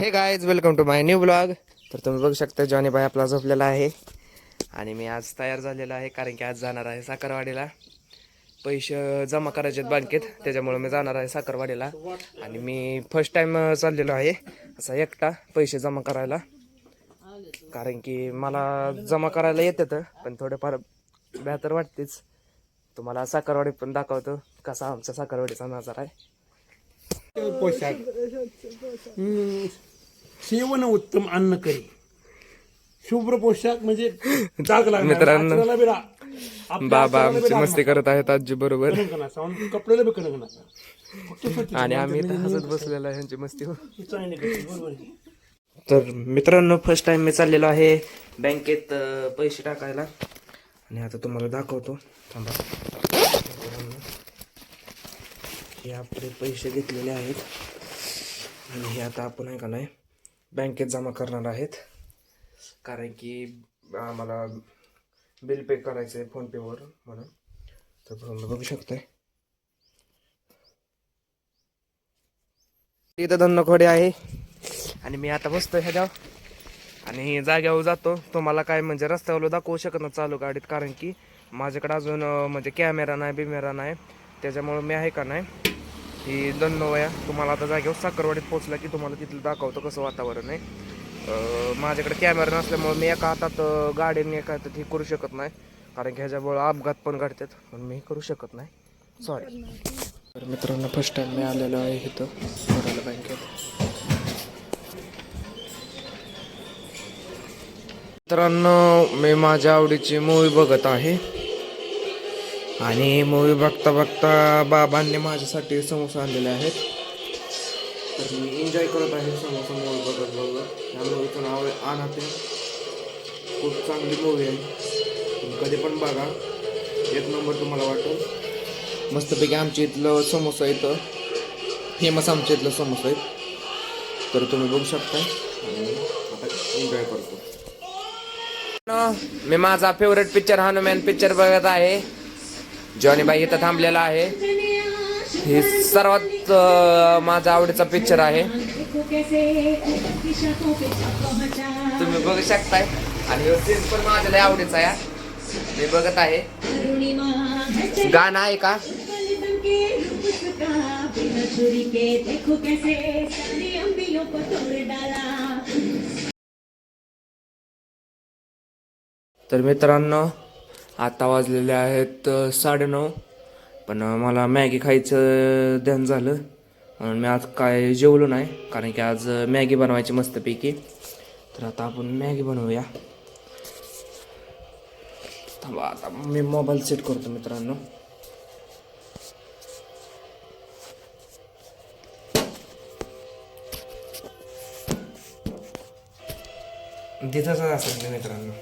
हे guys, welcome to my new blog. तर तुम्ही बघू शकता जॉनी भाई आपला झोपलेला आहे आणि मी आज तयार झालेला आहे कारण की आज जाणार आहे साखरवाडीला. पैसे जमा करायचे आहेत बँकेत, त्याच्यामुळे मी जाणार आहे साखरवाडीला. आणि मी फर्स्ट टाइम चाललेलो आहे असा एकटा पैसे जमा करायला, कारण की मला जमा करायला येतात पण थोडेफार बेहतर वाटतेच. तुम्हाला साखरवाडी पण दाखवतो कसा आमचा साखरवाडीचा नजारा आहे. पोशाख सेवन उत्तम अन्न करी. शुभ्र पोशाख म्हणजे डाग लागणार. मित्रांनो, आचराला बी आपल्या बाबा आचराला बी आमची डाग मस्ती करत आहेत आजी बरोबर कणक नसावं, कपड्याला बी कणक नसा. फक्त स्वच्छ आणि आम्ही म्हणजे इथं हसत बसलेलो आहे ह्यांची मस्ती हो. चांगली करते, बरोबर आहे. तर मित्रांनो, फर्स्ट टाइम मी चाललेलो आहे बँकेत पैसे टाकायला आणि आता तुम्हाला दाखवतो. थांबा. मित्रांनो, हे आपले पैसे घेतलेले आहेत आणि हे आता आपण आहे का नाही बँकेत जमा करणार आहेत, कारण की आम्हाला बिल पे करायचं आहे फोनपेवर म्हणून. तर तुम्ही बघू शकताय इथं धन्नखोडे आहे आणि मी आता बसतोय ह्याच्यावर आणि जाग्यावर जातो. तुम्हाला काय म्हणजे रस्त्यावर दाखवू शकत नाही चालू गाडीत, कारण की माझ्याकडे अजून म्हणजे कॅमेरा नाही बिमेरा नाही, त्याच्यामुळे मी आहे का नाही ही दन्नवया तुम्हाला आता जागेवर साखरवाडीत पोहोचला की तुम्हाला तिथलं दाखवतो कसं वातावरण आहे. माझ्याकडे कॅमेरा नसल्यामुळे मी एका हातात गाडीने एका हातात हे करू शकत नाही, कारण की ह्याच्यामुळे अपघात पण घडतात, पण मी करू शकत नाही, सॉरी. तर मित्रांनो, फर्स्ट टाइम मी आलेलो आहे इथं करायला बँकेत. मित्रांनो, मी माझ्या आवडीची मूवी बघत आहे आणि मूवी बघता बघता बाबांनी माझ्यासाठी समोसा आणलेले आहेत. तर मी एन्जॉय करत आहे समोसा मूवी बघत बघत. या मूवीचं नाव आहे अनाथे. खूप चांगली मूवी आहे, तुम्ही कधी पण बघा, एक नंबर तुम्हाला वाटेल. मस्तपैकी आमच्या इथलं समोसा इथं फेमस, आमच्या इथलं समोसा आहेत, तर तुम्ही बघू शकता आणि आता एन्जॉय करतो. मी माझा फेवरेट पिक्चर हनुमान पिक्चर बघत आहे. जॉनी भाई इथं थांबलेला आहे. हे सर्वात माझा आवडीचा पिक्चर आहे, तुम्ही बघू शकताय. आणि हे सीन पण माझ्या लय आवडीचा आहे, मी बघत आहे. गाणं आहे का? तर मित्रांनो, आता वाजलेले आहेत 9:30, पण मला मॅगी खायचं ध्यान झालं म्हणून मी आज काय जेवलो नाही, कारण की आज मॅगी बनवायची मस्तपैकी. तर आता आपण मॅगी बनवूया. थांबा, आता मी मोबाईल सेट करतो मित्रांनो. तिथंच असेल मित्रांनो.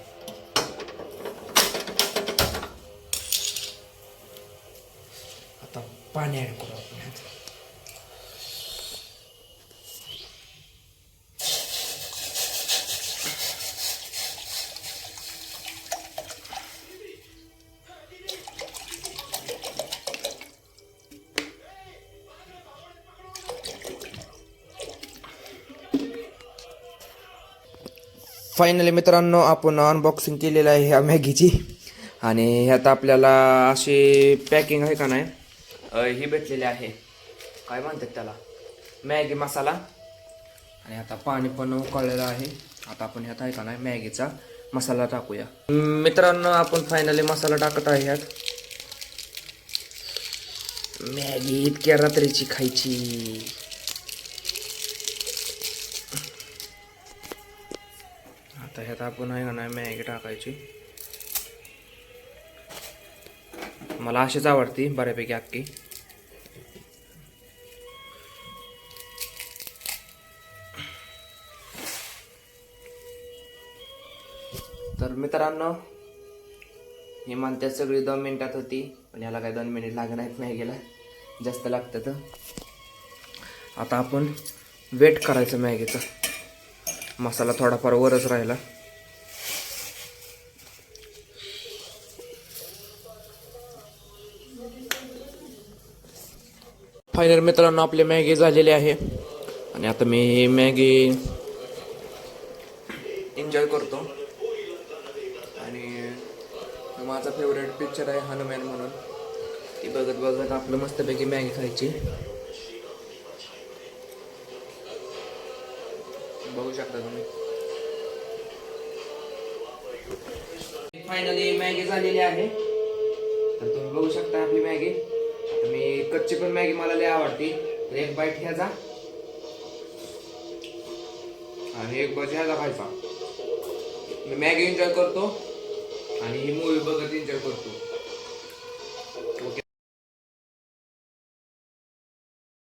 आता पाणी ॲड करू आपण. फायनली मित्रांनो, आपण अनबॉक्सिंग केलेलं आहे ह्या मॅगीची आणि ह्यात आपल्याला अशी पॅकिंग आहे का नाही ही भेटलेली आहे, काय म्हणतात त्याला, मॅगी मसाला. आणि आता पाणी पण उकळलेलं आहे. आता आपण ह्यात आहे का नाही मॅगीचा मसाला टाकूया. मित्रांनो, आपण फायनली मसाला टाकत आहे ह्यात. मॅगी इतक्या रात्रीची खायची. आता ह्यात आपण आहे का नाही मॅगी टाकायची. मला अशीच आवडती बऱ्यापैकी अख्खी. तर मित्रांनो, ही म्हणतात सगळी 2 मिनिटात होती, पण याला काय 2 मिनिट लागणार नाही, गेला जास्त लागतं. आता आपण वेट करायचं मॅगीचा. मसाला थोडाफार वरच राहिला. फायनल मित्रांनो, आपली मॅगी झालेली आहे आणि आता मी मॅगी एन्जॉय करतो. आणि माझा फेवरेट पिक्चर आहे हनुमान म्हणून, ती बघत बघत आपलं मस्तपैकी मॅगी खायची. बघू शकता तुम्ही. फायनली मॅगी झालेली आहे. तर तुम्ही बघू शकता आपली मॅगी. मी कच्ची पण मॅगी मला लय आवडती. तर एक बाईट घ्यायचा आणि एक बाईट ह्याचा खायचा. मी मॅगी एन्जॉय करतो आणि ही मूवी बघत एन्जॉय करतो.